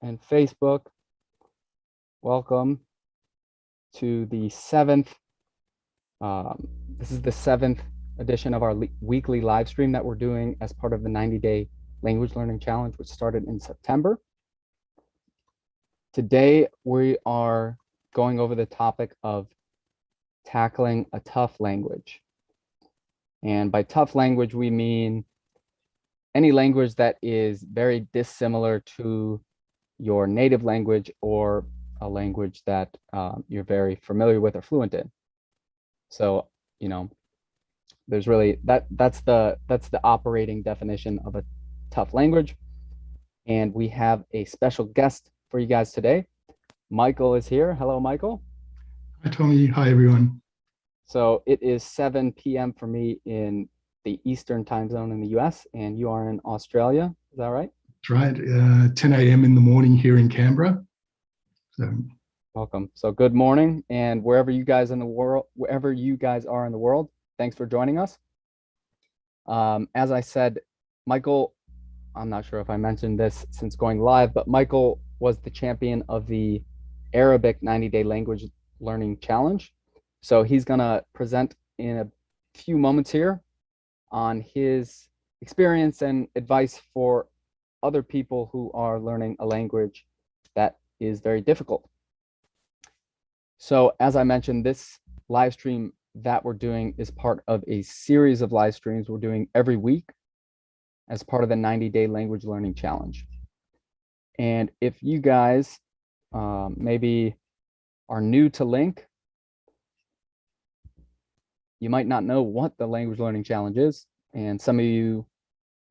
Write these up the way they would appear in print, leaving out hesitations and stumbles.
and Facebook. Welcome to the this is the seventh edition of our weekly live stream that we're doing as part of the 90-day language learning challenge, which started in September. Today, we are going over the topic of tackling a tough language. And by tough language, we mean any language that is very dissimilar to your native language or a language that you're very familiar with or fluent in. So, you know, there's really that's the operating definition of a tough language. And we have a special guest for you guys today. Michael is here. Hello, Michael. Hi, Tommy. Hi, everyone. So it is 7 p.m. for me in the Eastern time zone in the US, and you are in Australia. Is that right? That's right. 10 a.m. in the morning here in Canberra. So welcome. So good morning, and wherever you guys are in the world, thanks for joining us. As I said, Michael, I'm not sure if I mentioned this since going live, but Michael was the champion of the Arabic 90-day language learning challenge. So he's gonna present in a few moments here on his experience and advice for other people who are learning a language that is very difficult. So as I mentioned, this live stream that we're doing is part of a series of live streams we're doing every week as part of the 90-day language learning challenge. And if you guys maybe are new to LingQ, you might not know what the language learning challenge is, and some of you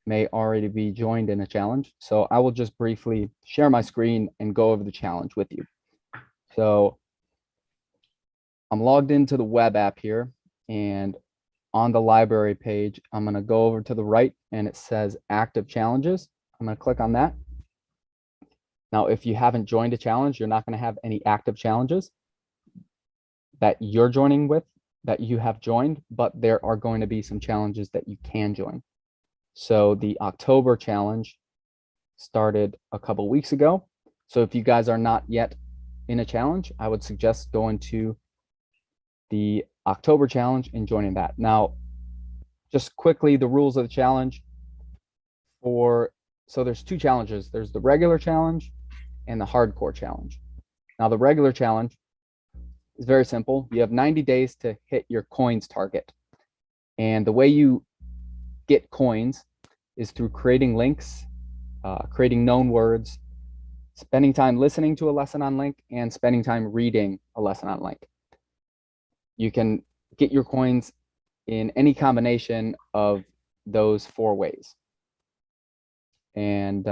may already be joined in a challenge. So I will just briefly share my screen and go over the challenge with you. So I'm logged into the web app here, and on the library page, I'm gonna go over to the right and it says active challenges. I'm gonna click on that. Now, if you haven't joined a challenge, you're not gonna have any active challenges that you're joining with, that you have joined, but there are going to be some challenges that you can join. So the October challenge started a couple weeks ago. So if you guys are not yet in a challenge, I would suggest going to the October challenge and joining that. Now, just quickly, the rules of the challenge so there's two challenges. There's the regular challenge and the hardcore challenge. Now, the regular challenge is very simple. You have 90 days to hit your coins target. And the way you get coins is through creating links, creating known words, spending time listening to a lesson on LingQ, and spending time reading a lesson on LingQ. You can get your coins in any combination of those 4 ways. And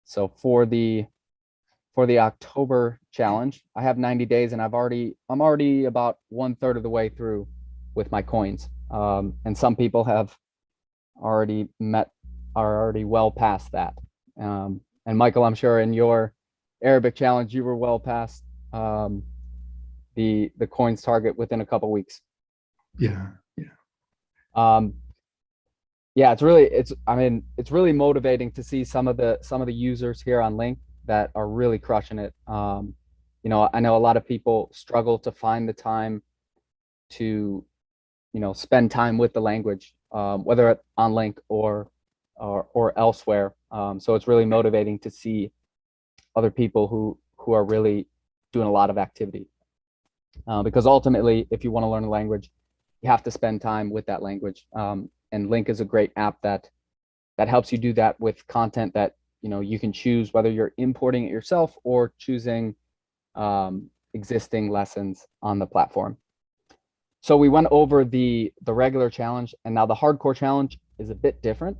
so for the October challenge, I have 90 days, and I'm already about 1/3 of the way through with my coins. And some people are already well past that. And Michael, I'm sure in your Arabic challenge, you were well past the coins target within a couple weeks. yeah. Yeah, it's really motivating to see some of the users here on LingQ that are really crushing it. You know, I know a lot of people struggle to find the time to, spend time with the language, whether on LingQ or elsewhere. So it's really motivating to see other people who are really doing a lot of activity. Because ultimately, if you want to learn a language, you have to spend time with that language. And LingQ is a great app that helps you do that with content that you can choose whether you're importing it yourself or choosing existing lessons on the platform. So we went over the regular challenge, and now the hardcore challenge is a bit different.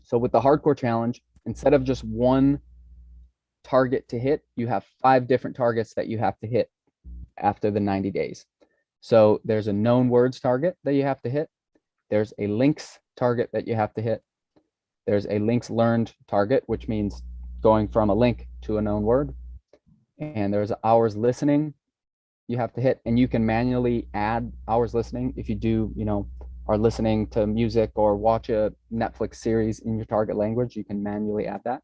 So with the hardcore challenge, instead of just one target to hit, you have 5 different targets that you have to hit after the 90 days. So there's a known words target that you have to hit. There's a links target that you have to hit. There's a links learned target, which means going from a link to a known word. And there's hours listening you have to hit, and you can manually add hours listening if you do, are listening to music or watch a Netflix series in your target language, you can manually add that.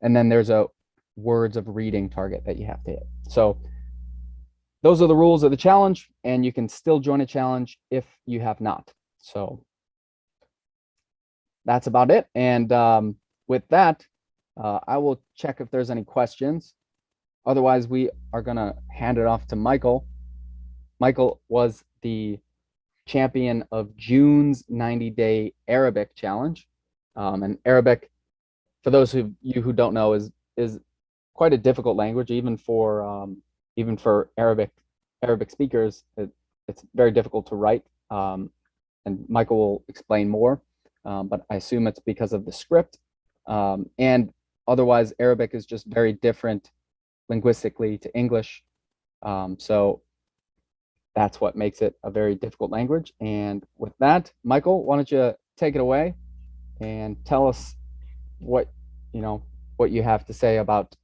And then there's a words of reading target that you have to hit. So those are the rules of the challenge, and you can still join a challenge if you have not. So that's about it. And with that, I will check if there's any questions. Otherwise, we are going to hand it off to Michael. Michael was the champion of June's 90-day Arabic challenge. And Arabic, for those of you who don't know, is quite a difficult language, even for Arabic speakers. It's very difficult to write, and Michael will explain more. But I assume it's because of the script. And otherwise, Arabic is just very different linguistically to English. So that's what makes it a very difficult language. And with that, Michael, why don't you take it away and tell us what you have to say about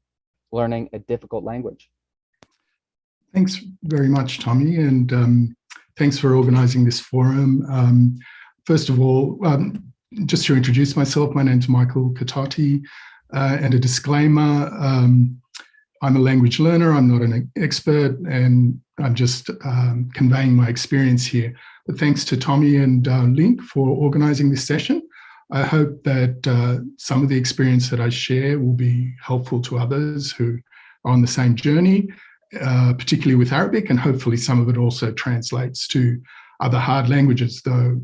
learning a difficult language. Thanks very much, Tommy, and thanks for organising this forum. First of all, just to introduce myself, my name's Michael Katati, and a disclaimer, I'm a language learner, I'm not an expert, and I'm just conveying my experience here. But thanks to Tommy and LingQ for organising this session. I hope that some of the experience that I share will be helpful to others who are on the same journey, particularly with Arabic, and hopefully some of it also translates to other hard languages, though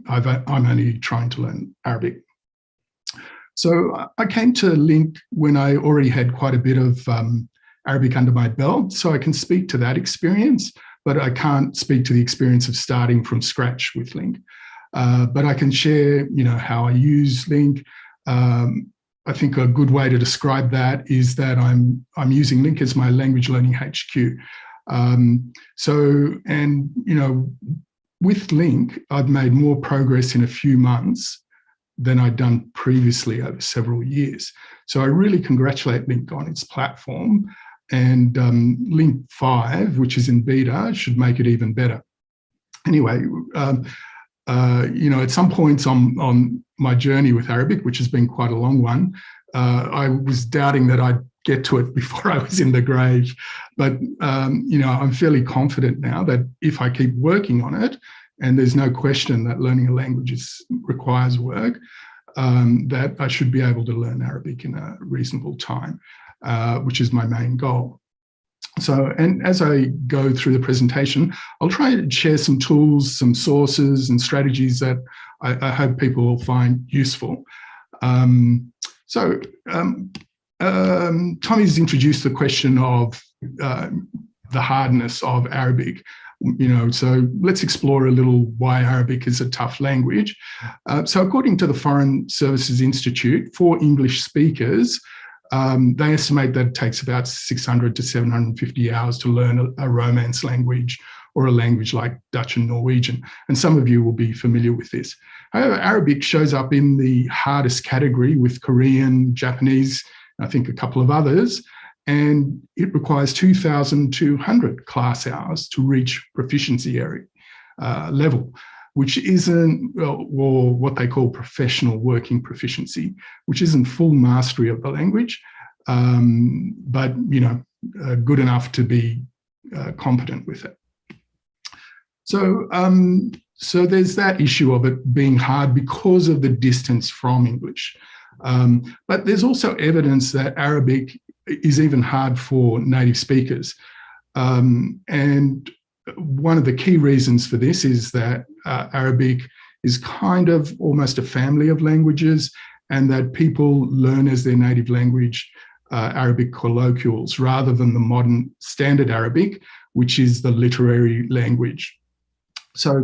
I'm only trying to learn Arabic. So I came to LingQ when I already had quite a bit of Arabic under my belt, so I can speak to that experience, but I can't speak to the experience of starting from scratch with LingQ. But I can share, how I use LingQ. I think a good way to describe that is that I'm using LingQ as my language learning HQ. With LingQ, I've made more progress in a few months than I'd done previously over several years. So I really congratulate LingQ on its platform, and LingQ 5, which is in beta, should make it even better. Anyway, at some points on my journey with Arabic, which has been quite a long one, I was doubting that I'd get to it before I was in the grave. But, I'm fairly confident now that if I keep working on it, and there's no question that learning a language requires work, that I should be able to learn Arabic in a reasonable time, which is my main goal. So, and as I go through the presentation, I'll try to share some tools, some sources and strategies that I hope people will find useful. Tommy's introduced the question of the hardness of Arabic. So let's explore a little why Arabic is a tough language. So according to the Foreign Services Institute, for English speakers, they estimate that it takes about 600 to 750 hours to learn a Romance language or a language like Dutch and Norwegian. And some of you will be familiar with this. However, Arabic shows up in the hardest category with Korean, Japanese, I think a couple of others, and it requires 2,200 class hours to reach proficiency level, which isn't, or what they call professional working proficiency, which isn't full mastery of the language, but good enough to be competent with it. So there's that issue of it being hard because of the distance from English. But there's also evidence that Arabic is even hard for native speakers. And one of the key reasons for this is that Arabic is kind of almost a family of languages, and that people learn as their native language Arabic colloquials rather than the modern standard Arabic, which is the literary language. So a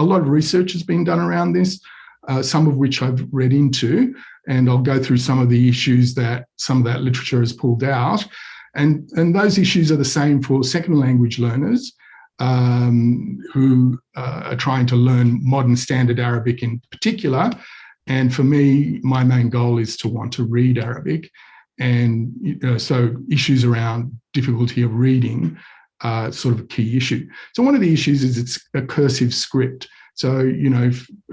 lot of research has been done around this, some of which I've read into, and I'll go through some of the issues that some of that literature has pulled out. And those issues are the same for second language learners who are trying to learn modern standard Arabic in particular. And for me, my main goal is to want to read Arabic. And so issues around difficulty of reading are sort of a key issue. So one of the issues is it's a cursive script. So,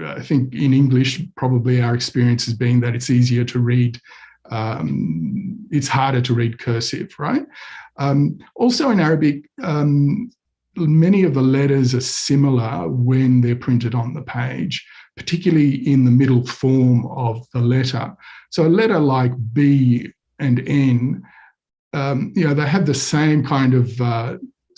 I think in English, probably our experience has been that it's easier to read. It's harder to read cursive, right? Also in Arabic, many of the letters are similar when they're printed on the page, particularly in the middle form of the letter. So a letter like B and N, they have the same kind of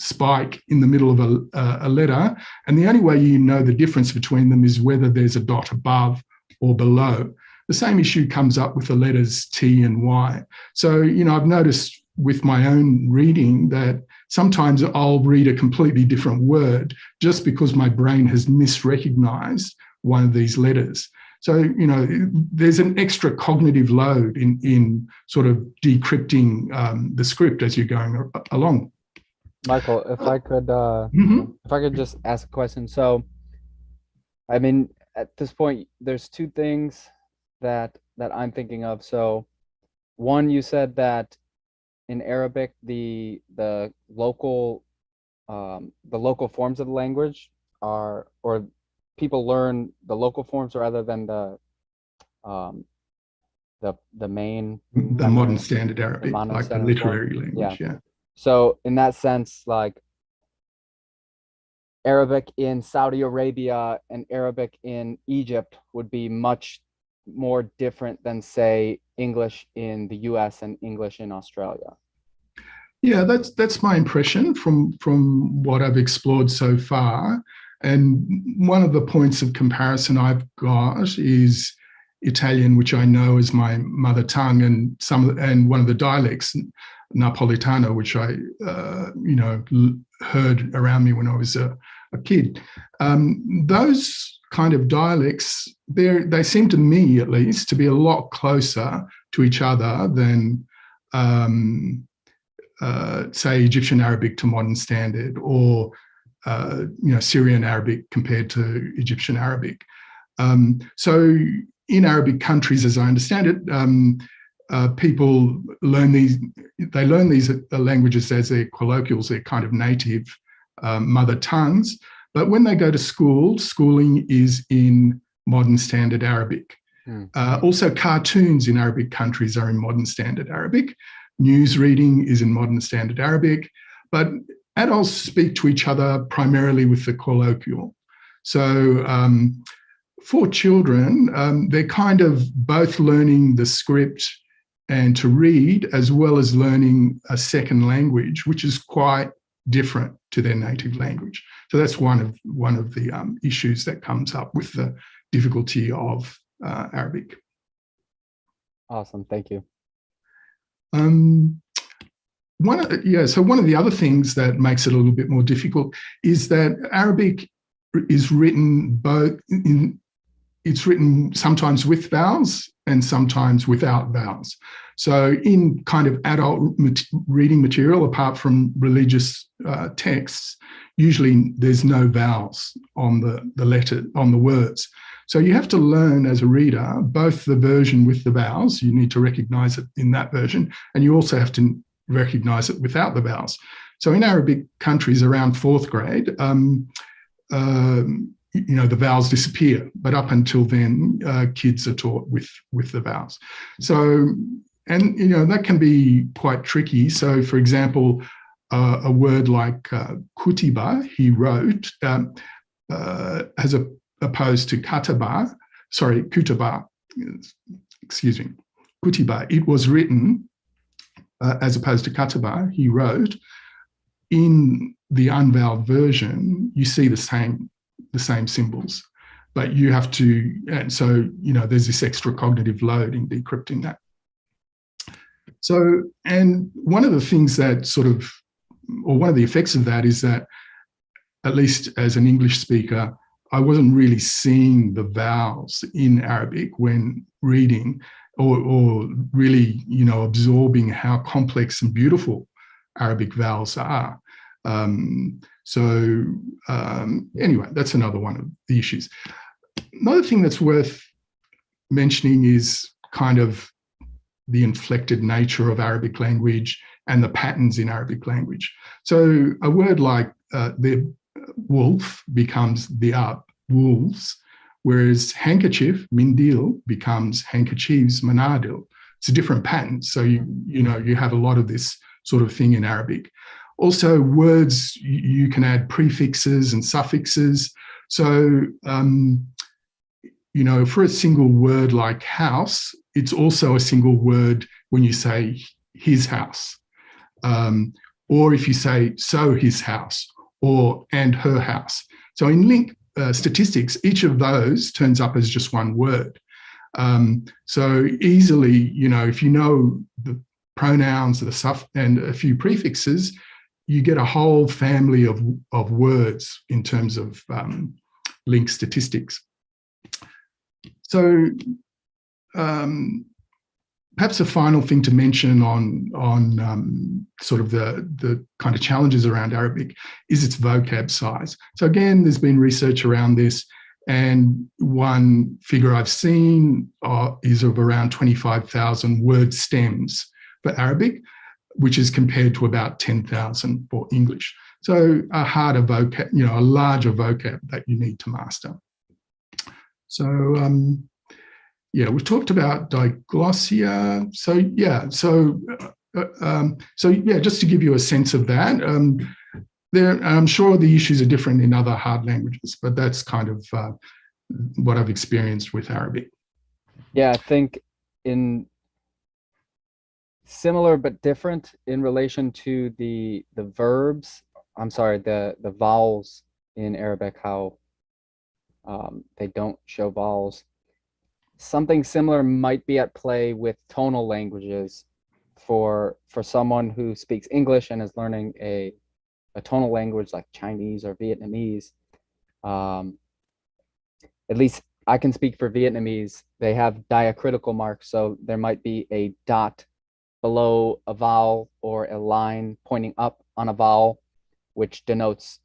spike in the middle of a letter. And the only way you know the difference between them is whether there's a dot above or below. The same issue comes up with the letters T and Y. So, I've noticed with my own reading that sometimes I'll read a completely different word just because my brain has misrecognized one of these letters. So, there's an extra cognitive load in sort of decrypting the script as you're going along. Michael, if I could, if I could just ask a question. So, I mean, at this point, there's two things that I'm thinking of. So, one, you said that in Arabic, the local forms of the language are, or people learn the local forms rather than the main The modern standard Arabic, like the literary language. Yeah. So in that sense, like Arabic in Saudi Arabia and Arabic in Egypt would be much more different than, say, English in the US and English in Australia. Yeah, that's my impression from what I've explored so far. And one of the points of comparison I've got is Italian, which I know is my mother tongue, and one of the dialects, Napolitano, which I heard around me when I was a kid. Those kind of dialects, they seem to me, at least, to be a lot closer to each other than say Egyptian Arabic to modern standard, or Syrian Arabic compared to Egyptian Arabic. So in Arabic countries, as I understand it, people learn these languages as their colloquials, their kind of native mother tongues. But when they go to school, schooling is in modern standard Arabic. Also, cartoons in Arabic countries are in modern standard Arabic. News reading is in modern standard Arabic. But adults speak to each other primarily with the colloquial. So for children, they're kind of both learning the script and to read, as well as learning a second language, which is quite different to their native language. So that's one of the issues that comes up with the difficulty of Arabic. Awesome, thank you. One of the other things that makes it a little bit more difficult is that Arabic is written it's written sometimes with vowels and sometimes without vowels. So in kind of adult reading material, apart from religious texts, usually there's no vowels on the letter, on the words. So you have to learn as a reader both the version with the vowels, you need to recognize it in that version, and you also have to recognize it without the vowels. So in Arabic countries around fourth grade, the vowels disappear, but up until then, kids are taught with the vowels. So, and that can be quite tricky. So, for example, a word like kutiba, he wrote, as opposed to kutaba, kutiba, it was written, as opposed to kataba, he wrote. In the unvoweled version, you see the same symbols, but you have to, and so, there's this extra cognitive load in decrypting that. So, and one of the things that one of the effects of that is that, at least as an English speaker, I wasn't really seeing the vowels in Arabic when reading, or really, absorbing how complex and beautiful Arabic vowels are. Anyway, that's another one of the issues. Another thing that's worth mentioning is kind of the inflected nature of Arabic language and the patterns in Arabic language. So a word like the wolf becomes the up, wolves, whereas handkerchief, mindil, becomes handkerchiefs, manadil. It's a different pattern. So you have a lot of this sort of thing in Arabic. Also, words, you can add prefixes and suffixes. So, for a single word like house, it's also a single word when you say his house. Or if you say so his house or and her house. So in LingQ statistics, each of those turns up as just one word. So easily, if you know the pronouns, the suff, and a few prefixes, you get a whole family of words in terms of LingQ statistics. So perhaps a final thing to mention on sort of the kind of challenges around Arabic is its vocab size. So again, there's been research around this, and one figure I've seen is of around 25,000 word stems for Arabic, which is compared to about 10,000 for English. So a harder vocab, a larger vocab that you need to master. So we've talked about diglossia. Just to give you a sense of that, I'm sure the issues are different in other hard languages, but that's kind of what I've experienced with Arabic. Yeah, I think in similar but different in relation to the verbs. I'm sorry, the vowels in Arabic, how they don't show vowels. Something similar might be at play with tonal languages for someone who speaks English and is learning a tonal language like Chinese or Vietnamese. At least I can speak for Vietnamese. They have diacritical marks, so there might be a dot below a vowel or a line pointing up on a vowel, which denotes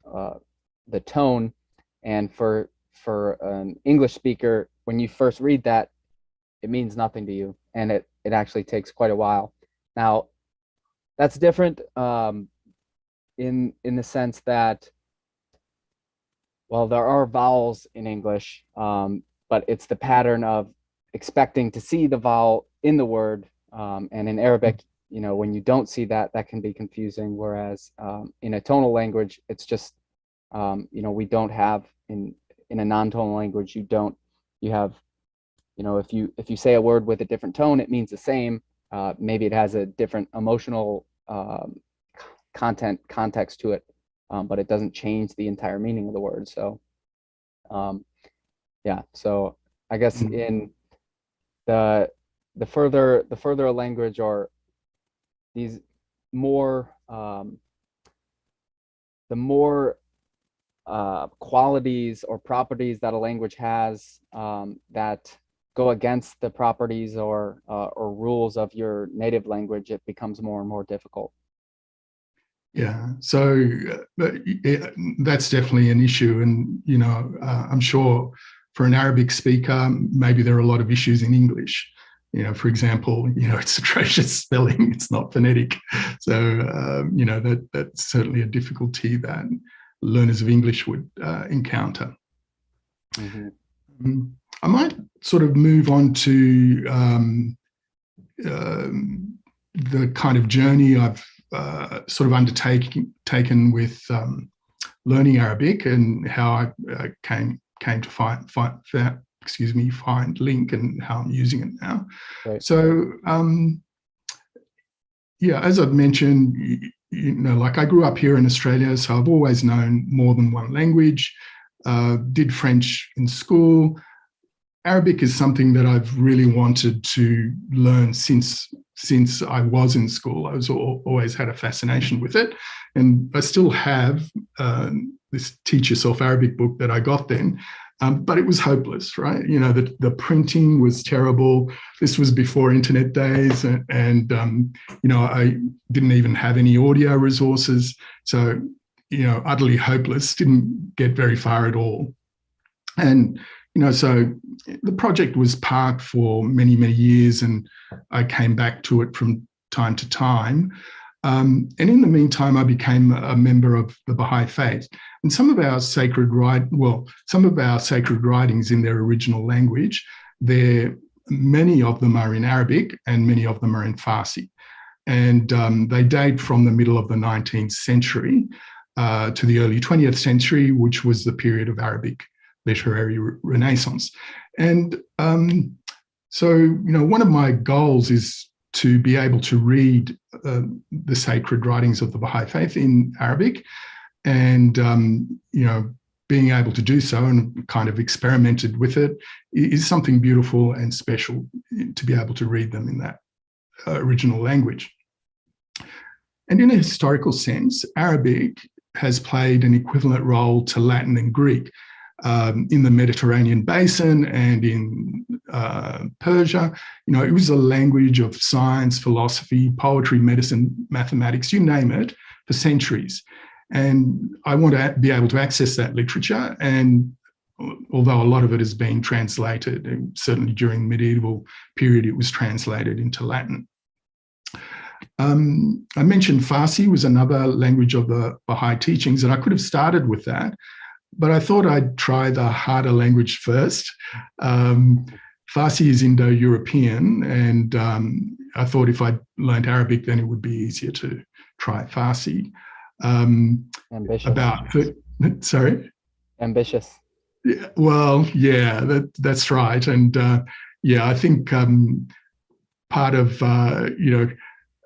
the tone. And for an English speaker, when you first read that, it means nothing to you, and it actually takes quite a while. Now, that's different in the sense that, well, there are vowels in English, but it's the pattern of expecting to see the vowel in the word, and in Arabic, when you don't see that, that can be confusing. Whereas in a tonal language, it's just we don't have in a non-tonal language, you have if you say a word with a different tone, it means the same. Maybe it has a different emotional context to it, but it doesn't change the entire meaning of the word. So so I guess in the further a language, or these more the more qualities or properties that a language has that go against the properties or rules of your native language, it becomes more and more difficult. Yeah, so that's definitely an issue. And, I'm sure for an Arabic speaker, maybe there are a lot of issues in English. For example, it's atrocious spelling, it's not phonetic. So, that's certainly a difficulty that learners of English would encounter. Mm-hmm. I might sort of move on to the kind of journey I've sort of undertaken with learning Arabic, and how I came to find LingQ and how I'm using it now. Right. So, as I've mentioned, like I grew up here in Australia, so I've always known more than one language. Did French in school. Arabic is something that I've really wanted to learn since I was in school. I was always had a fascination with it, and I still have this Teach Yourself Arabic book that I got then, but it was hopeless, right? The printing was terrible. This was before internet days, and I didn't even have any audio resources, so utterly hopeless. Didn't get very far at all, and so the project was parked for many, many years, and I came back to it from time to time. And in the meantime, I became a member of the Baha'i faith. And some of our sacred writings in their original language, many of them are in Arabic and many of them are in Farsi. And they date from the middle of the 19th century to the early 20th century, which was the period of Arabic literary renaissance. And so, one of my goals is to be able to read the sacred writings of the Baha'i faith in Arabic, and being able to do so and kind of experimented with it is something beautiful and special to be able to read them in that original language. And in a historical sense, Arabic has played an equivalent role to Latin and Greek in the Mediterranean basin and in Persia. It was a language of science, philosophy, poetry, medicine, mathematics, you name it, for centuries. And I want to be able to access that literature. And although a lot of it has been translated, and certainly during the medieval period, it was translated into Latin. I mentioned Farsi was another language of the Baha'i teachings, and I could have started with that, but I thought I'd try the harder language first. Farsi is Indo-European, and I thought if I learned Arabic, then it would be easier to try Farsi. Ambitious. Sorry? Ambitious. Yeah, well, yeah, that's right. And I think part of,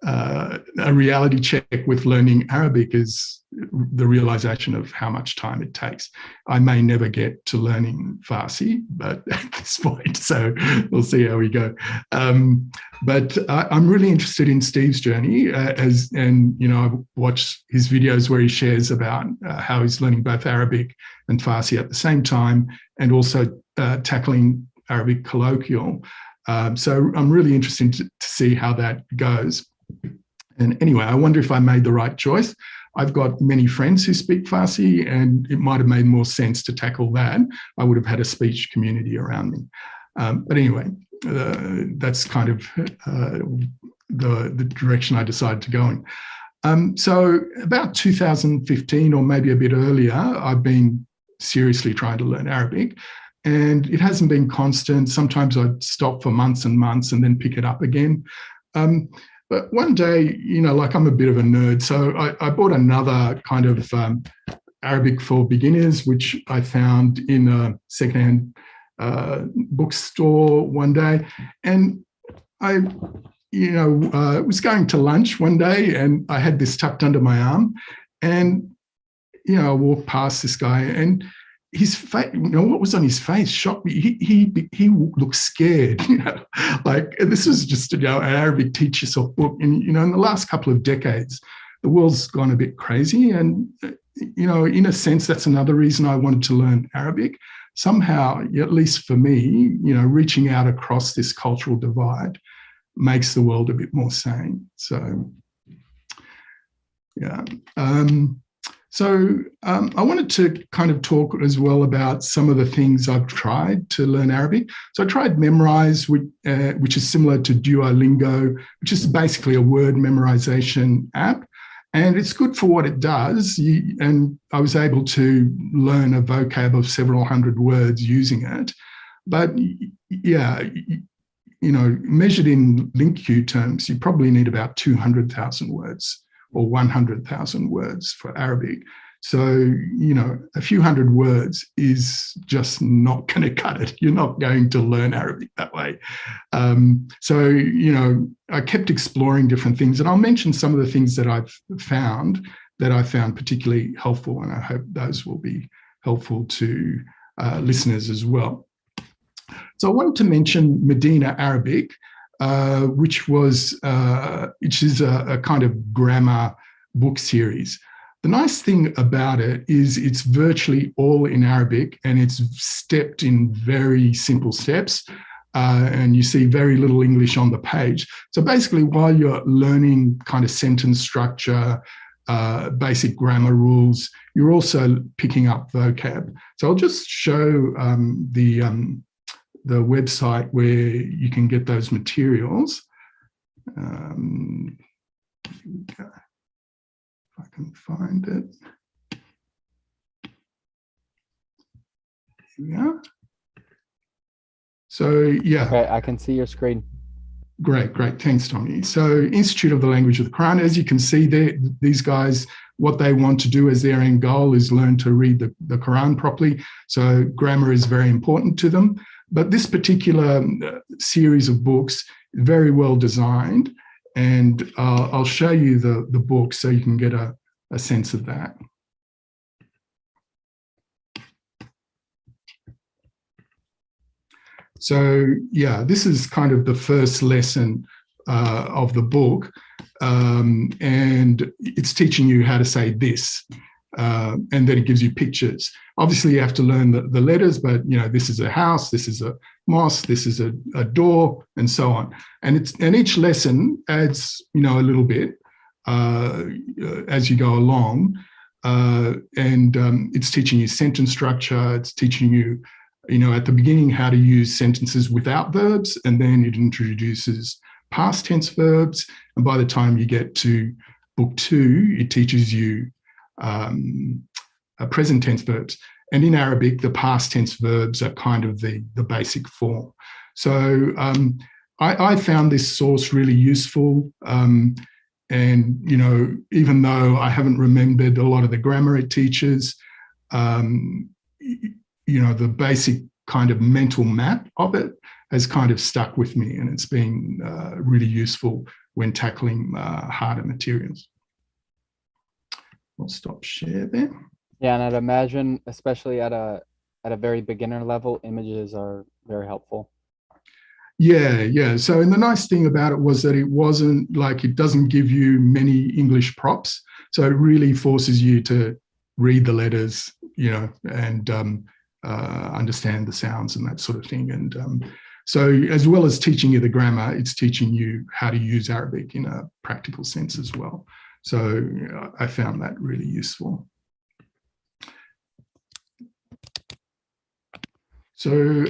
a reality check with learning Arabic is the realization of how much time it takes. I may never get to learning Farsi, but at this point, so we'll see how we go. But I'm really interested in Steve's journey, I watch his videos where he shares about how he's learning both Arabic and Farsi at the same time, and also tackling Arabic colloquial. So I'm really interested to see how that goes. And anyway, I wonder if I made the right choice. I've got many friends who speak Farsi, and it might have made more sense to tackle that. I would have had a speech community around me. But anyway, that's kind of the direction I decided to go in. So about 2015, or maybe a bit earlier, I've been seriously trying to learn Arabic. And it hasn't been constant. Sometimes I'd stop for months and months and then pick it up again. But one day, like I'm a bit of a nerd, so I bought another kind of Arabic for beginners, which I found in a secondhand bookstore one day. And I was going to lunch one day and I had this tucked under my arm. And, I walked past this guy, and his face, what was on his face shocked me. He looked scared, like this was just, an Arabic teach yourself book. And, in the last couple of decades, the world's gone a bit crazy. And, in a sense, that's another reason I wanted to learn Arabic. Somehow, at least for me, reaching out across this cultural divide makes the world a bit more sane. So, yeah. So I wanted to kind of talk as well about some of the things I've tried to learn Arabic. So I tried Memrise, which is similar to Duolingo, which is basically a word memorization app. And it's good for what it does. And I was able to learn a vocab of several hundred words using it. But yeah, measured in LingQ terms, you probably need about 200,000 words or 100,000 words for Arabic. So, a few hundred words is just not going to cut it. You're not going to learn Arabic that way. So, I kept exploring different things, and I'll mention some of the things that I found particularly helpful, and I hope those will be helpful to listeners as well. So I wanted to mention Medina Arabic, which is a kind of grammar book series. The nice thing about it is it's virtually all in Arabic, and it's stepped in very simple steps, and you see very little English on the page. So basically, while you're learning kind of sentence structure, basic grammar rules, you're also picking up vocab. So I'll just show the website where you can get those materials. Here we go. If I can find it. Here we are. So yeah. Okay, I can see your screen. Great. Thanks, Tommy. So Institute of the Language of the Quran, as you can see there, these guys, what they want to do as their end goal is learn to read the Quran properly. So grammar is very important to them. But this particular series of books, very well designed. And I'll show you the book so you can get a sense of that. So yeah, this is kind of the first lesson of the book, and it's teaching you how to say this, and then it gives you pictures. Obviously, you have to learn the letters, but this is a house, this is a mosque, this is a door, and so on. And each lesson adds a little bit as you go along, and it's teaching you sentence structure. It's teaching you at the beginning how to use sentences without verbs, and then it introduces past tense verbs. And by the time you get to book 2, it teaches you present tense verbs. And in Arabic, the past tense verbs are kind of the basic form. So I found this source really useful. And, even though I haven't remembered a lot of the grammar it teaches, the basic kind of mental map of it has kind of stuck with me, and it's been really useful when tackling harder materials. I'll stop share there. Yeah, and I'd imagine, especially at a very beginner level, images are very helpful. Yeah. So, and the nice thing about it was that it wasn't like, it doesn't give you many English props. So it really forces you to read the letters, and understand the sounds and that sort of thing. And so as well as teaching you the grammar, it's teaching you how to use Arabic in a practical sense as well. So I found that really useful. So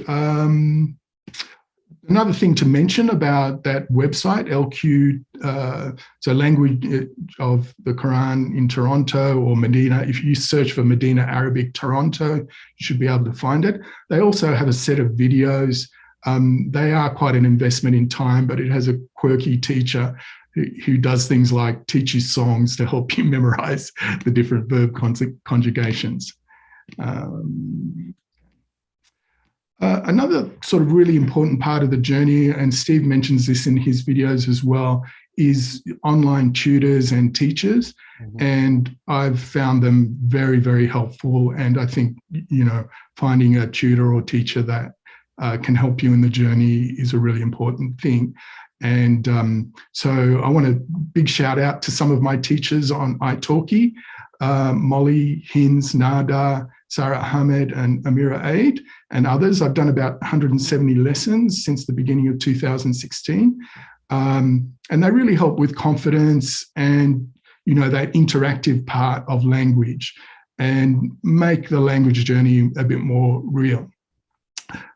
another thing to mention about that website, LQ, so Language of the Quran in Toronto or Medina, if you search for Medina Arabic Toronto, you should be able to find it. They also have a set of videos. They are quite an investment in time, but it has a quirky teacher who does things like teach you songs to help you memorize the different verb conjugations. Another sort of really important part of the journey, and Steve mentions this in his videos as well, is online tutors and teachers. Mm-hmm. And I've found them very, very helpful. And I think, finding a tutor or teacher that can help you in the journey is a really important thing. And so I want a big shout out to some of my teachers on italki, Molly, Hinz, Nada, Sarah Ahmed, and Amira Aid, and others. I've done about 170 lessons since the beginning of 2016. And they really help with confidence and, that interactive part of language and make the language journey a bit more real.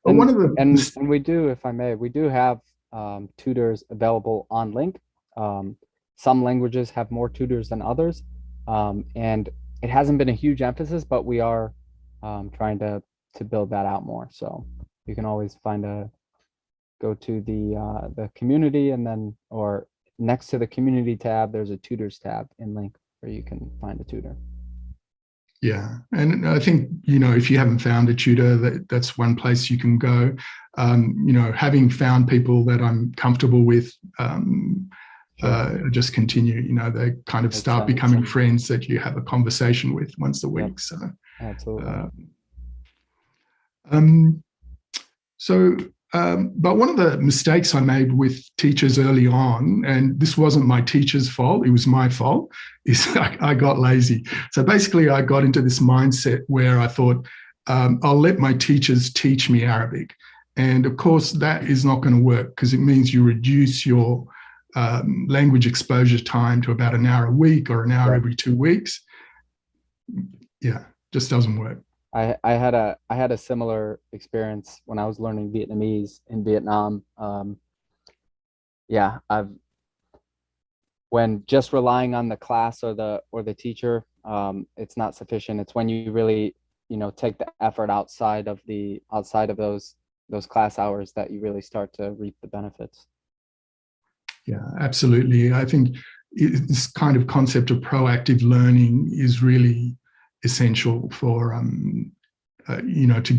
And, one of the and we do, if I may, we do have tutors available on Link. Some languages have more tutors than others, and it hasn't been a huge emphasis, but we are trying to build that out more. So you can always go to the community, and then, or next to the community tab, there's a tutors tab in Link where you can find a tutor. Yeah, and I think, if you haven't found a tutor, that's one place you can go. Having found people that I'm comfortable with, just continue, they kind of start becoming friends that you have a conversation with once a week. Yep. So absolutely. But one of the mistakes I made with teachers early on, and this wasn't my teacher's fault, it was my fault, is I got lazy. So basically I got into this mindset where I thought, I'll let my teachers teach me Arabic. And of course that is not going to work, because it means you reduce your language exposure time to about an hour a week or an hour every 2 weeks. Yeah, just doesn't work. I had a similar experience when I was learning Vietnamese in Vietnam. Yeah, when just relying on the class or the teacher, it's not sufficient. It's when you really, take the effort outside of those class hours that you really start to reap the benefits. Yeah, absolutely. I think this kind of concept of proactive learning is really essential for to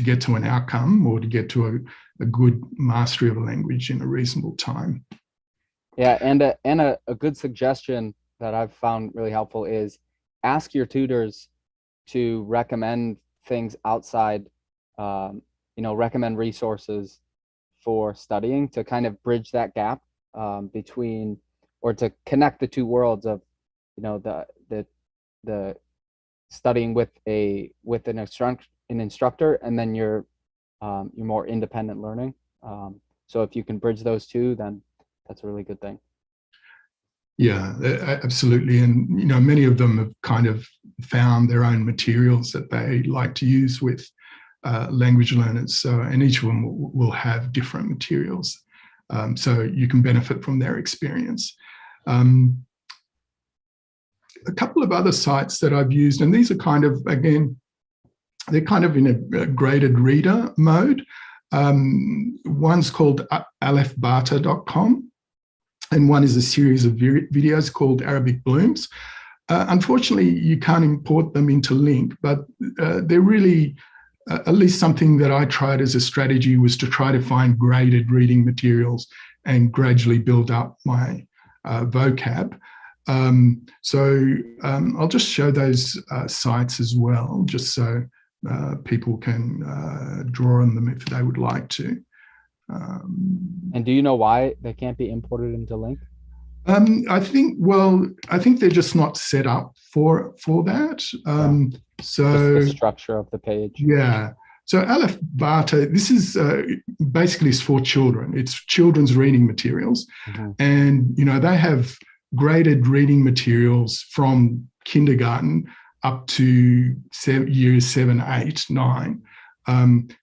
get to an outcome, or to get to a good mastery of a language in a reasonable time. Yeah, and a good suggestion that I've found really helpful is ask your tutors to recommend things outside, recommend resources for studying to kind of bridge that gap, between, or to connect the two worlds of, the studying with an instructor, and then your more independent learning. So if you can bridge those two, then that's a really good thing. Yeah, absolutely. And, many of them have kind of found their own materials that they like to use with language learners. So, and each of them will have different materials. So you can benefit from their experience. A couple of other sites that I've used, and these are kind of, again, they're kind of in a graded reader mode. One's called alepbata.com, and one is a series of videos called Arabic Blooms. Unfortunately, you can't import them into LingQ, but they're really, at least something that I tried as a strategy was to try to find graded reading materials and gradually build up my vocab. I'll just show those sites as well, just so people can draw on them if they would like to. And do you know why they can't be imported into LingQ? I think they're just not set up for that. Just the structure of the page. Yeah. So Aleph Bata, this is basically is for children. It's children's reading materials. Mm-hmm. And, they have graded reading materials from kindergarten up to years 7, 8, 9.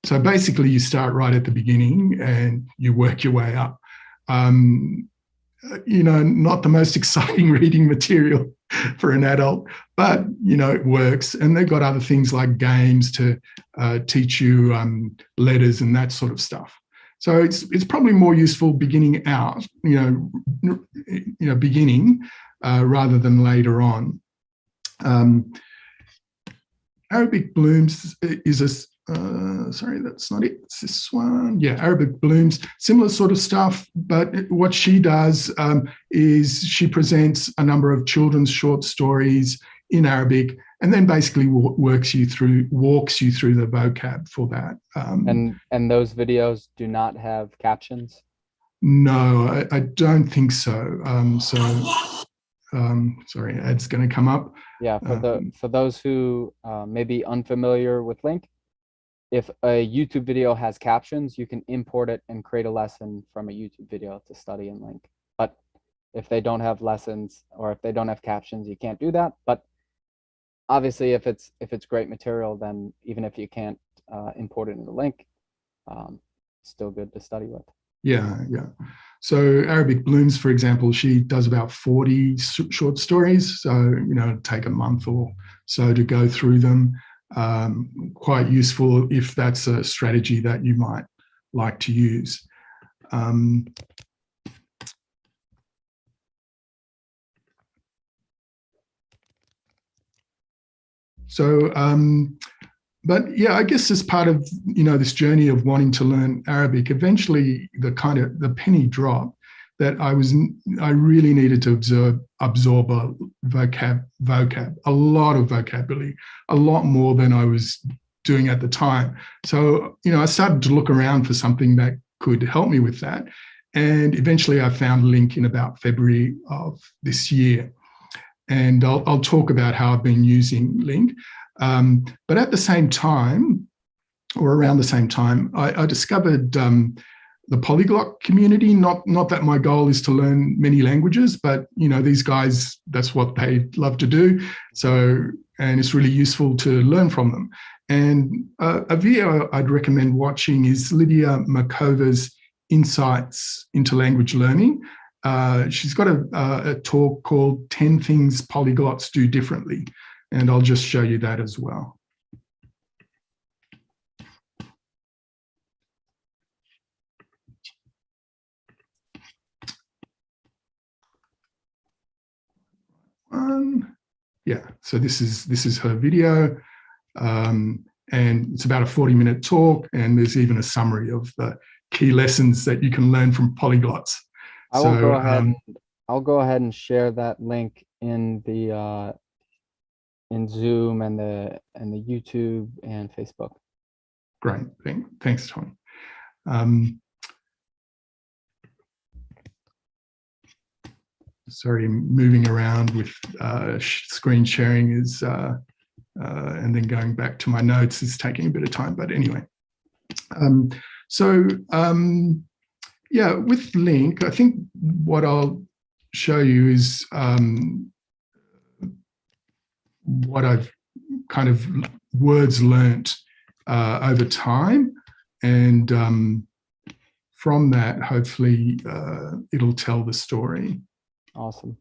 So basically you start right at the beginning and you work your way up. Not the most exciting reading material for an adult, but, it works. And they've got other things like games to teach you letters and that sort of stuff. So it's probably more useful beginning out, beginning rather than later on. Arabic Blooms is sorry, that's not it. It's this one. Yeah, Arabic Blooms, similar sort of stuff. But what she does is she presents a number of children's short stories in Arabic, and then basically walks you through the vocab for that. And those videos do not have captions? No, I don't think so. Sorry, ad's going to come up. Yeah, for those who may be unfamiliar with LingQ, if a YouTube video has captions, you can import it and create a lesson from a YouTube video to study in LingQ. But if they don't have lessons, or if they don't have captions, you can't do that. But obviously, if it's great material, then even if you can't import it into LingQ, it's still good to study with. Yeah. So Arabic Blooms, for example, she does about 40 short stories. So, it'd take a month or so to go through them. Quite useful if that's a strategy that you might like to use. But yeah, I guess as part of this journey of wanting to learn Arabic, eventually the penny dropped that I really needed to absorb a vocab, a lot of vocabulary, a lot more than I was doing at the time. So, I started to look around for something that could help me with that. And eventually I found LingQ in about February of this year. And I'll talk about how I've been using LingQ. But at the same time, or around the same time, I discovered the polyglot community. Not that my goal is to learn many languages, but these guys, that's what they love to do. So, and it's really useful to learn from them. And a video I'd recommend watching is Lydia Markova's Insights into Language Learning. she's got a talk called 10 Things Polyglots Do Differently, and I'll just show you that as well. Yeah, so this is her video, and it's about a 40-minute talk, and there's even a summary of the key lessons that you can learn from polyglots. I will go ahead. I'll go ahead and share that link in the in Zoom and the YouTube and Facebook. Great, thanks, Tony. Sorry, moving around with screen sharing is, and then going back to my notes is taking a bit of time, but anyway. Yeah, with Link, I think what I'll show you is what I've kind of words learnt over time, and from that, hopefully it'll tell the story. Awesome.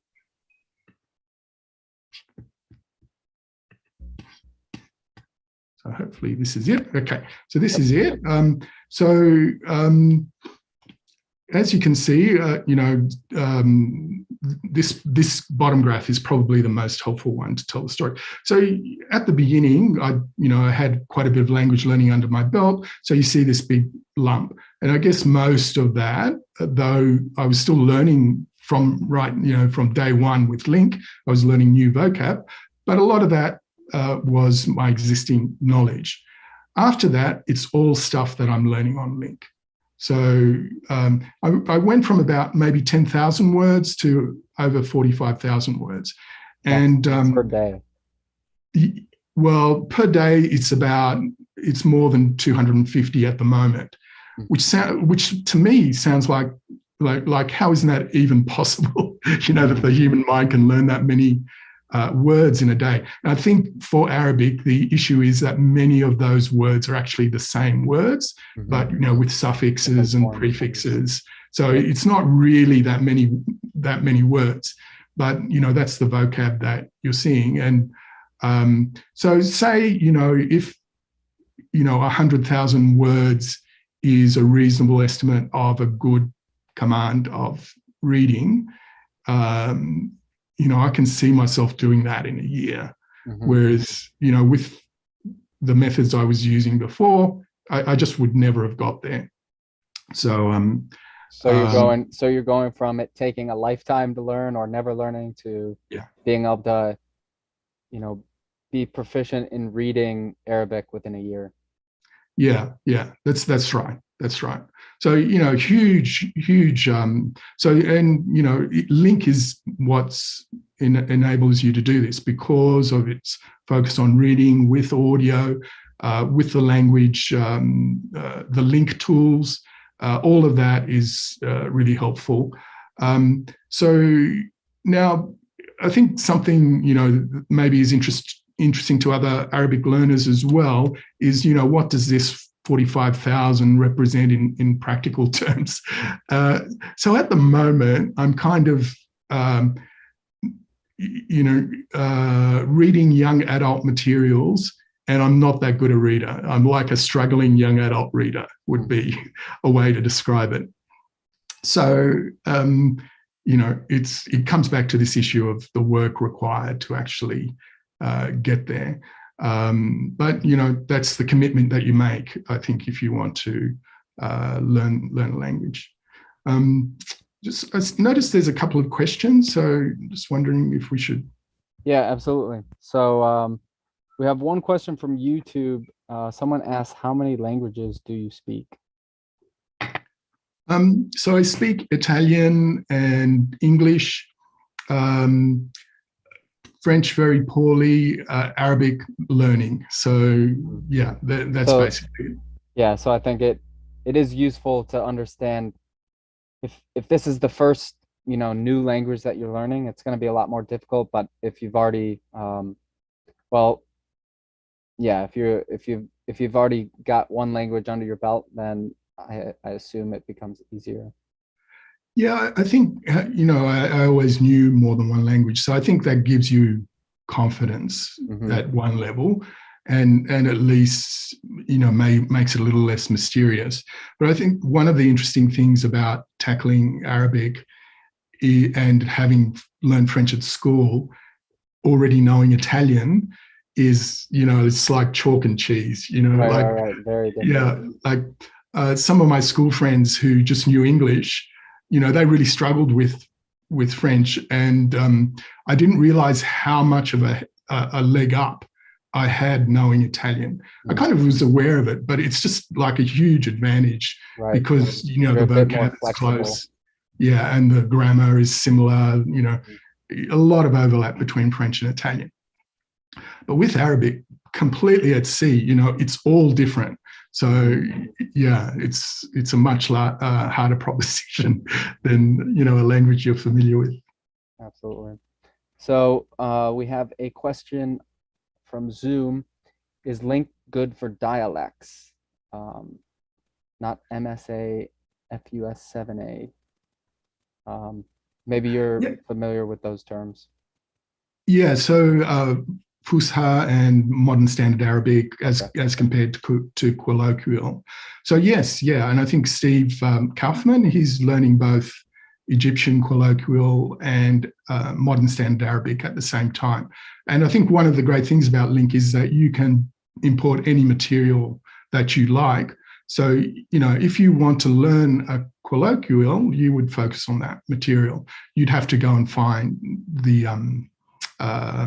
So hopefully this is it. Okay, so this is it. As you can see, this bottom graph is probably the most helpful one to tell the story. So at the beginning, I had quite a bit of language learning under my belt. So you see this big lump, and I guess most of that, though I was still learning from day one with Link, I was learning new vocab, but a lot of that was my existing knowledge. After that, it's all stuff that I'm learning on Link. So I went from about maybe 10,000 words to over 45,000 words. And per day. Well, per day, it's more than 250 at the moment, which to me sounds like how isn't that even possible? That the human mind can learn that many words in a day. And I think for Arabic, the issue is that many of those words are actually the same words, but with suffixes and prefixes. So it's not really that many words, but that's the vocab that you're seeing. And so say if 100,000 words is a reasonable estimate of a good command of reading. I can see myself doing that in a year. Whereas, with the methods I was using before, I just would never have got there. So, you're going from it taking a lifetime to learn or never learning to being able to, be proficient in reading Arabic within a year. Yeah, that's right. That's right. So, huge. Link is what's enables you to do this because of its focus on reading with audio, with the language, the Link tools. All of that is really helpful. So now I think something, maybe is interesting to other Arabic learners as well is, what does this 45,000 represent in practical terms? So at the moment, I'm kind of, reading young adult materials, and I'm not that good a reader. I'm like a struggling young adult reader would be a way to describe it. So, it comes back to this issue of the work required to actually get there. But that's the commitment that you make, I think, if you want to learn a language. I noticed there's a couple of questions, so just wondering if we should. Yeah, absolutely. So we have one question from YouTube. Someone asked, how many languages do you speak? So I speak Italian and English, French very poorly, Arabic learning. So yeah, that's basically it. Yeah, so I think it is useful to understand if this is the first new language that you're learning, it's going to be a lot more difficult. But if you've already if you've already got one language under your belt, then I assume it becomes easier. Yeah, I think, I always knew more than one language. So I think that gives you confidence Hmm. at one level and at least, makes it a little less mysterious. But I think one of the interesting things about tackling Arabic and having learned French at school, already knowing Italian is, it's like chalk and cheese, Right, like, right, right. Very different. yeah, like some of my school friends who just knew English, they really struggled with French, and I didn't realize how much of a leg up I had knowing Italian. I Mm. kind of was aware of it, but it's just like a huge advantage Right. because You're the a bit more vocab is flexible. close, yeah, and the grammar is similar. Mhm. A lot of overlap between French and Italian. But with Arabic, completely at sea, it's all different. Mhm. So yeah, it's a much harder proposition than a language you're familiar with. Absolutely. So we have a question from Zoom. Is Link good for dialects? Um, not MSA FUS 7A. Maybe you're Yeah, familiar with those terms. yeah. So Fusha and Modern Standard Arabic Okay. as compared to colloquial. So yes, yeah, and I think Steve Kaufman, he's learning both Egyptian colloquial and Modern Standard Arabic at the same time. And I think one of the great things about LingQ is that you can import any material that you like. So, if you want to learn a colloquial, you would focus on that material. You'd have to go and find the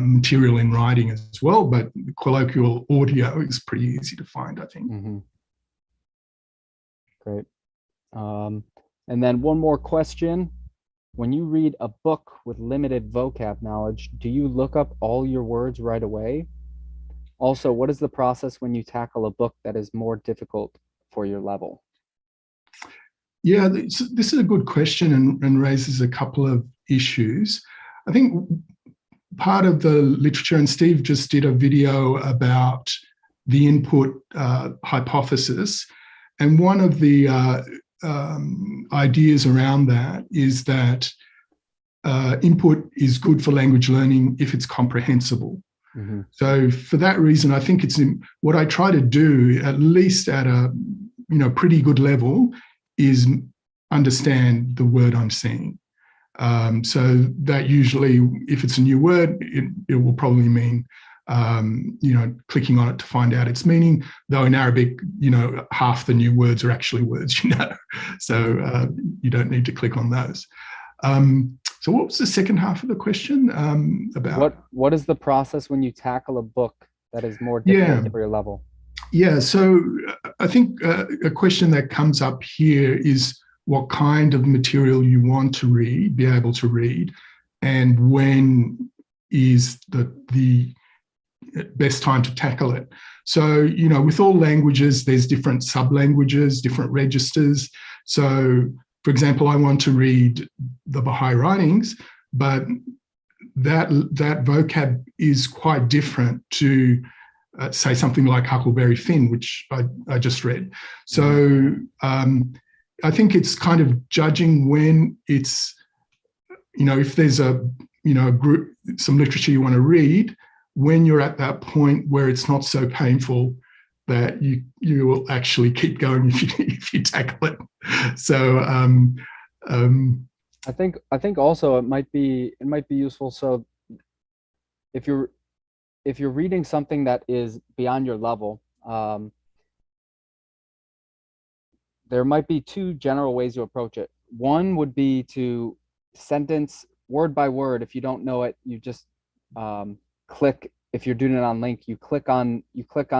material in writing as well, but colloquial audio is pretty easy to find, I think. Hmm. Great. Um, and then one more question. When you read a book with limited vocab knowledge, do you look up all your words right away? Also, what is the process when you tackle a book that is more difficult for your level? Yeah, this is a good question and raises a couple of issues. I think part of the literature, and Steve just did a video about the input hypothesis. And one of the ideas around that is that input is good for language learning if it's comprehensible. Hmm. So for that reason, I think it's what I try to do, at least at a pretty good level, is understand the word I'm seeing. So that usually, if it's a new word, it will probably mean clicking on it to find out its meaning. Though in Arabic, half the new words are actually words, so you don't need to click on those. So what was the second half of the question about? What is the process when you tackle a book that is more difficult Yeah, for your level? yeah. So I think a question that comes up here is what kind of material you want to read, be able to read, and when is the best time to tackle it. So, with all languages, there's different sub-languages, different registers. So, for example, I want to read the Baha'i writings, but that vocab is quite different to say something like Huckleberry Finn, which I just read. Hmm. So I think it's kind of judging when it's, if there's a group, some literature you want to read, when you're at that point where it's not so painful that you will actually keep going if you tackle it. So um, I think also it might be useful. So if you're if you're reading something that is beyond your level, there might be two general ways to approach it. One would be to sentence word by word. If you don't know it, you just click. If you're doing it on LingQ, you click on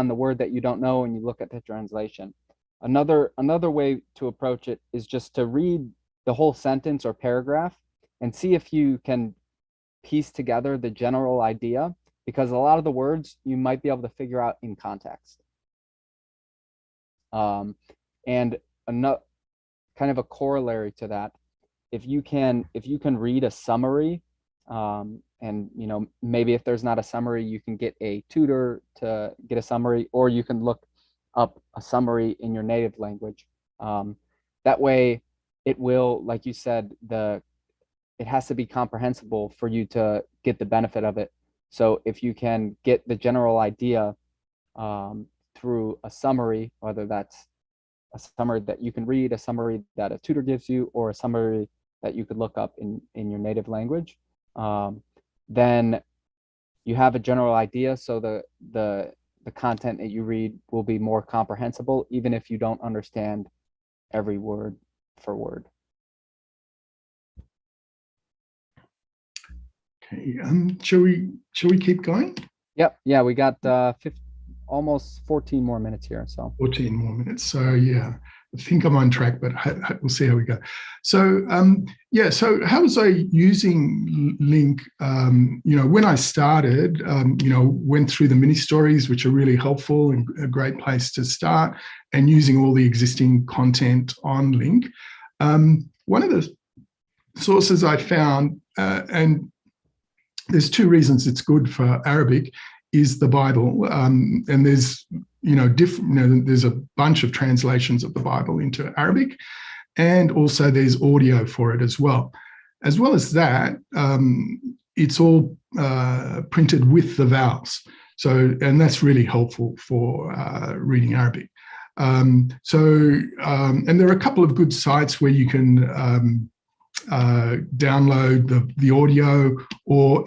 the word that you don't know and you look at the translation. Another way to approach it is just to read the whole sentence or paragraph and see if you can piece together the general idea, because a lot of the words you might be able to figure out in context. And another kind of a corollary to that, if you can read a summary, and maybe if there's not a summary, you can get a tutor to get a summary, or you can look up a summary in your native language. That way it will, like you said, it has to be comprehensible for you to get the benefit of it. So if you can get the general idea through a summary, whether that's a summary that you can read, a summary that a tutor gives you, or a summary that you could look up in your native language, then you have a general idea. So the content that you read will be more comprehensible, even if you don't understand every word for word. Okay, shall we keep going? Yep. Yeah, we got almost 14 more minutes here. So 14 more minutes. So yeah, I think I'm on track, but we'll see how we go. So yeah, so how was I using Link? When I started, went through the mini stories, which are really helpful and a great place to start, and using all the existing content on Link. One of the sources I found, and there's two reasons it's good for Arabic, is the Bible, and there's there's a bunch of translations of the Bible into Arabic, and also there's audio for it as well. As well as that, it's all printed with the vowels. So, and that's really helpful for reading Arabic. And there are a couple of good sites where you can download the audio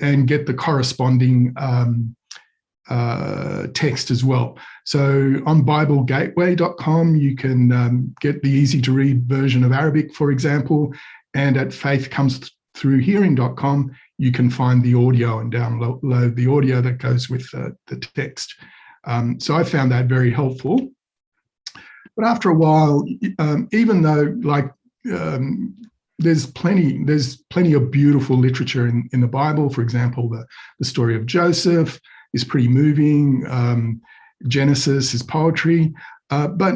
and get the corresponding text as well. So on BibleGateway.com, you can get the easy to read version of Arabic, for example, and at faithcomesthroughhearing.com, you can find the audio and download the audio that goes with the text. So I found that very helpful. But after a while, even though there's plenty of beautiful literature in the Bible. For example, the story of Joseph is pretty moving. Genesis is poetry, but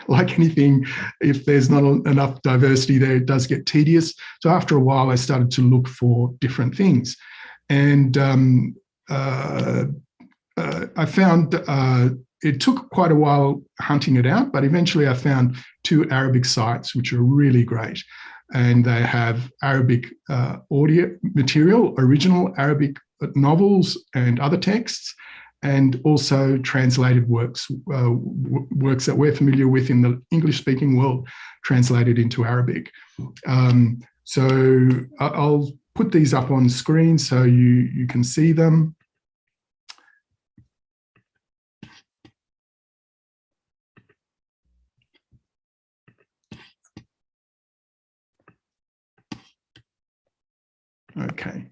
like anything, if there's not enough diversity there, it does get tedious. So after a while, I started to look for different things, and I found it took quite a while hunting it out, but eventually I found two Arabic sites which are really great, and they have Arabic audio material, original Arabic novels and other texts, and also translated works, works that we're familiar with in the English-speaking world, translated into Arabic. So I'll put these up on screen so you can see them. Okay,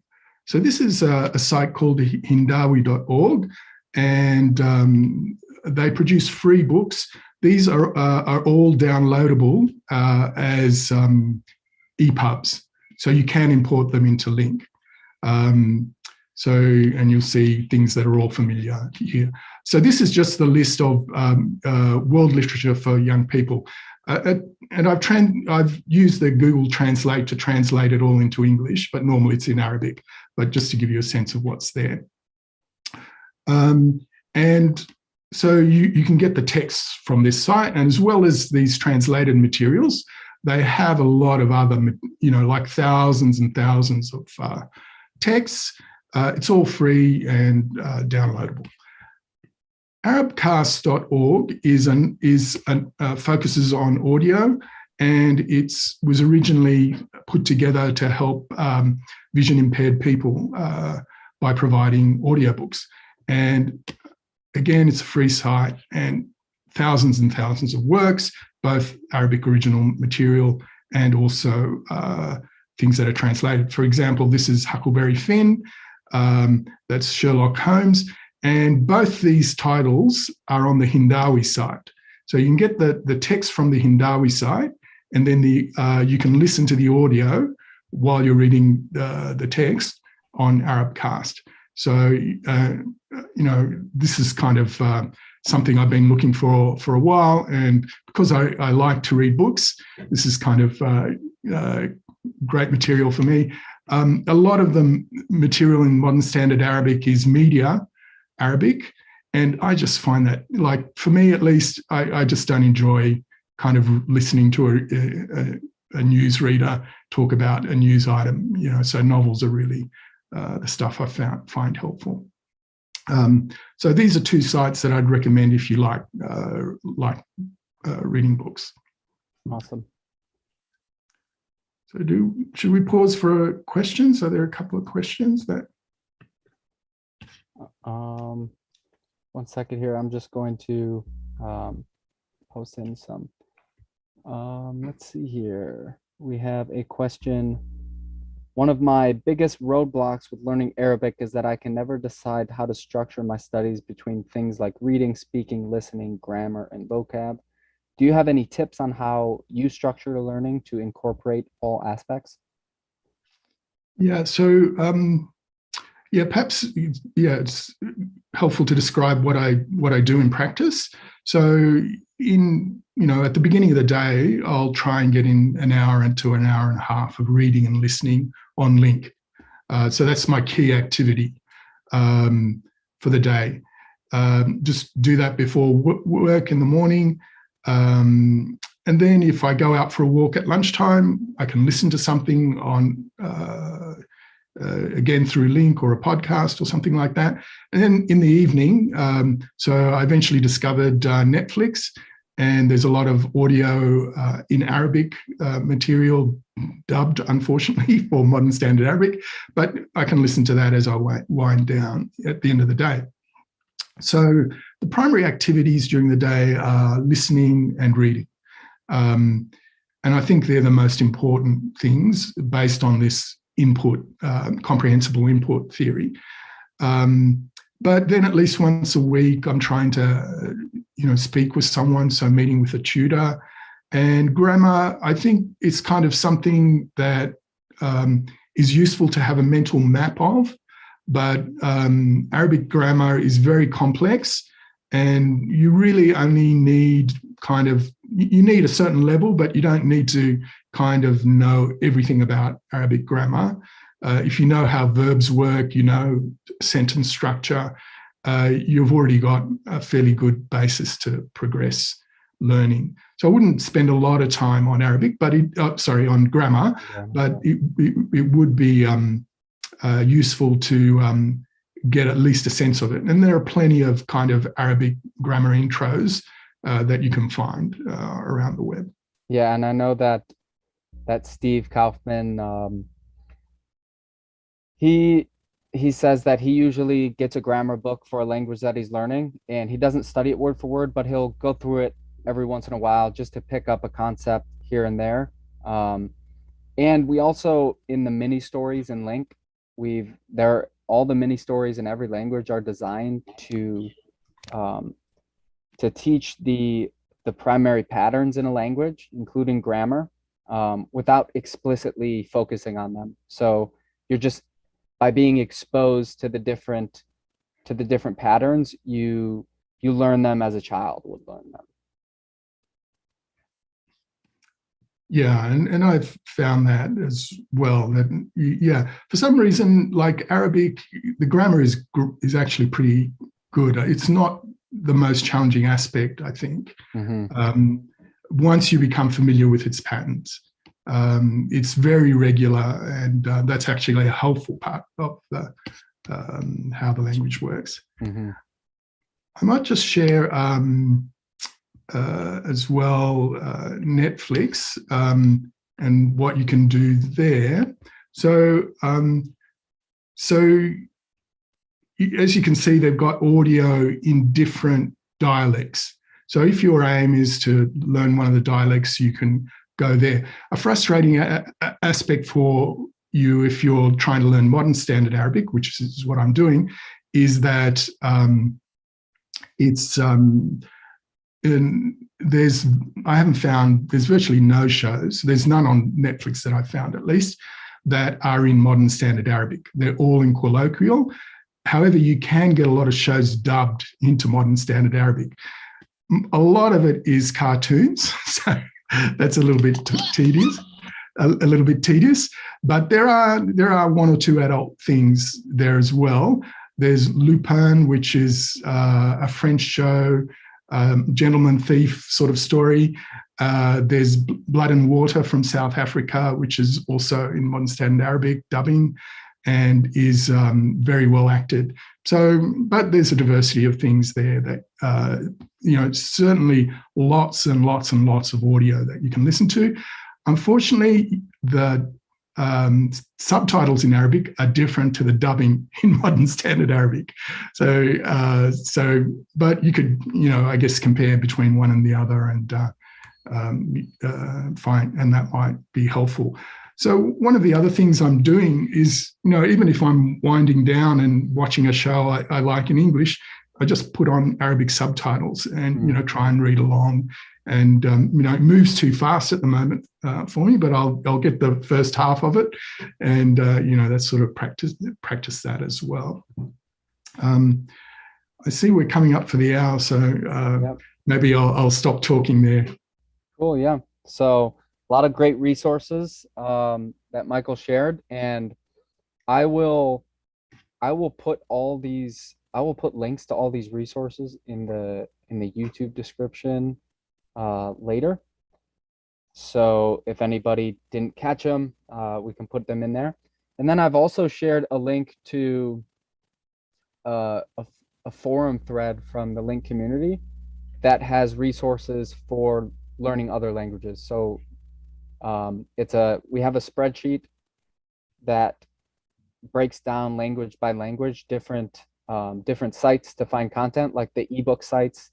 so this is a site called hindawi.org, and they produce free books. These are all downloadable as EPUBs, so you can import them into Link. And you'll see things that are all familiar here. So this is just the list of world literature for young people. And I've used the Google Translate to translate it all into English, but normally it's in Arabic, but just to give you a sense of what's there. And so you can get the texts from this site, and as well as these translated materials, they have a lot of other, like thousands and thousands of texts. It's all free and downloadable. Arabcast.org focuses on audio, and it was originally put together to help vision impaired people by providing audiobooks. And again, it's a free site, and thousands and thousands of works, both Arabic original material and also things that are translated. For example, this is Huckleberry Finn, that's Sherlock Holmes. And both these titles are on the Hindawi site. So you can get the text from the Hindawi site, and then you can listen to the audio while you're reading the text on Arabcast. So, this is kind of something I've been looking for a while. And because I like to read books, this is kind of great material for me. A lot of the material in Modern Standard Arabic is media Arabic, and I just find that, like, for me at least, I just don't enjoy kind of listening to a newsreader talk about a news item. So novels are really the stuff I find helpful. So these are two sites that I'd recommend if you like reading books. Awesome. So should we pause for questions? Are there a couple of questions that? 1 second here. I'm just going to post in some. Let's see here. We have a question. One of my biggest roadblocks with learning Arabic is that I can never decide how to structure my studies between things like reading, speaking, listening, grammar, and vocab. Do you have any tips on how you structure your learning to incorporate all aspects? Yeah, so perhaps it's helpful to describe what I do in practice. So at the beginning of the day, I'll try and get in an hour to an hour and a half of reading and listening on LingQ. So that's my key activity for the day. Just do that before work in the morning. And then if I go out for a walk at lunchtime, I can listen to something on, again, through LingQ or a podcast or something like that. And then in the evening, so I eventually discovered Netflix, and there's a lot of audio in Arabic material, dubbed, unfortunately, for modern standard Arabic, but I can listen to that as I wind down at the end of the day. So the primary activities during the day are listening and reading. And I think they're the most important things based on this input, comprehensible input theory. But then at least once a week, I'm trying to, speak with someone, so meeting with a tutor. And grammar, I think, is kind of something that is useful to have a mental map of. But Arabic grammar is very complex, and you really only need you need a certain level, but you don't need to kind of know everything about Arabic grammar. If you know how verbs work, sentence structure, you've already got a fairly good basis to progress learning. So I wouldn't spend a lot of time on Arabic, but on grammar, but it would be useful to get at least a sense of it. And there are plenty of kind of Arabic grammar intros that you can find around the web. Yeah, and I know that Steve Kaufman, he says that he usually gets a grammar book for a language that he's learning, and he doesn't study it word for word, but he'll go through it every once in a while just to pick up a concept here and there. And we also, in the mini stories in LingQ, all the mini stories in every language are designed to teach the primary patterns in a language, including grammar, without explicitly focusing on them. So you're just, by being exposed to the different patterns, you learn them as a child would learn them. Yeah, and I've found that as well. That for some reason, like Arabic, the grammar is actually pretty good. It's not the most challenging aspect, I think. Mm-hmm. Once you become familiar with its patterns, it's very regular, and that's actually a helpful part of how the language works. Mm-hmm. I might just share as well Netflix and what you can do there. So as you can see, they've got audio in different dialects. So if your aim is to learn one of the dialects, you can go there. A frustrating aspect for you if you're trying to learn modern standard Arabic, which is what I'm doing, is that I haven't found, there's virtually no shows, there's none on Netflix that I've found at least, that are in modern standard Arabic. They're all in colloquial. However, you can get a lot of shows dubbed into modern standard Arabic. A lot of it is cartoons, so that's a little bit tedious. But there are one or two adult things there as well. There's Lupin, which is a French show gentleman thief sort of story. There's Blood and Water from South Africa, which is also in modern standard Arabic dubbing and is very well acted. So, but there's a diversity of things there that, certainly lots and lots and lots of audio that you can listen to. Unfortunately, the subtitles in Arabic are different to the dubbing in modern standard Arabic. But you could, I guess, compare between one and the other and find, and that might be helpful. So one of the other things I'm doing is, even if I'm winding down and watching a show I like in English, I just put on Arabic subtitles and, try and read along. And, it moves too fast at the moment for me, but I'll get the first half of it and, that's sort of practice that as well. I see we're coming up for the hour, so maybe I'll stop talking there. Cool, yeah. So a lot of great resources that Michael shared, and I will put links to all these resources in the YouTube description later. So if anybody didn't catch them, we can put them in there. And then I've also shared a link to a forum thread from the LingQ community that has resources for learning other languages. So we have a spreadsheet that breaks down language by language, different sites to find content, like the ebook sites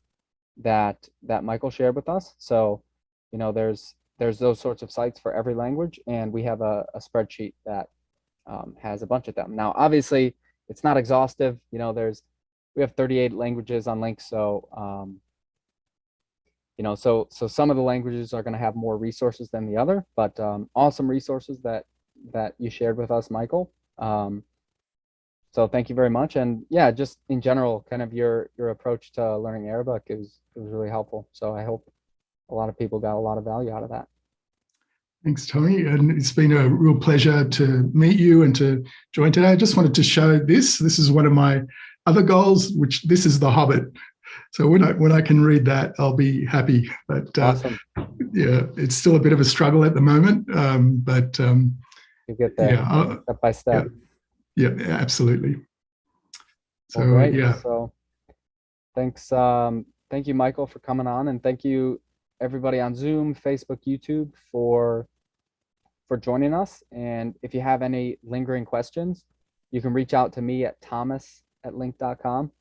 that Michael shared with us. So, there's those sorts of sites for every language, and we have a spreadsheet that has a bunch of them. Now, obviously, it's not exhaustive. We have 38 languages on LingQ, so so some of the languages are going to have more resources than the other, but awesome resources that you shared with us, Michael. So thank you very much. And yeah, just in general, kind of your approach to learning Arabic was really helpful. So I hope a lot of people got a lot of value out of that. Thanks, Tommy. And it's been a real pleasure to meet you and to join today. I just wanted to show this. This is one of my other goals, which this is The Hobbit. So when I can read that, I'll be happy. But awesome. Yeah, it's still a bit of a struggle at the moment. But you get there step by step. Yeah, absolutely. So great. So thanks. Thank you, Michael, for coming on, and thank you everybody on Zoom, Facebook, YouTube for joining us. And if you have any lingering questions, you can reach out to me at thomas@lingq.com,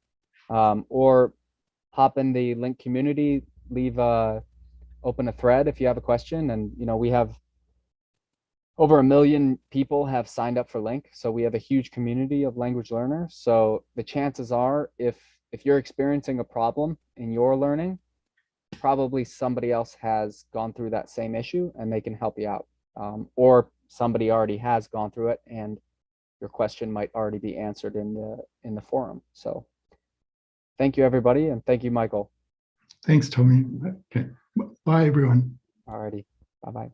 or hop in the LingQ community, open a thread if you have a question. And we have over 1 million people have signed up for LingQ, so we have a huge community of language learners. So the chances are, if you're experiencing a problem in your learning, probably somebody else has gone through that same issue and they can help you out, or somebody already has gone through it and your question might already be answered in the forum. So thank you, everybody, and thank you, Michael. Thanks, Tommy. Okay, bye, everyone. Alrighty, bye-bye.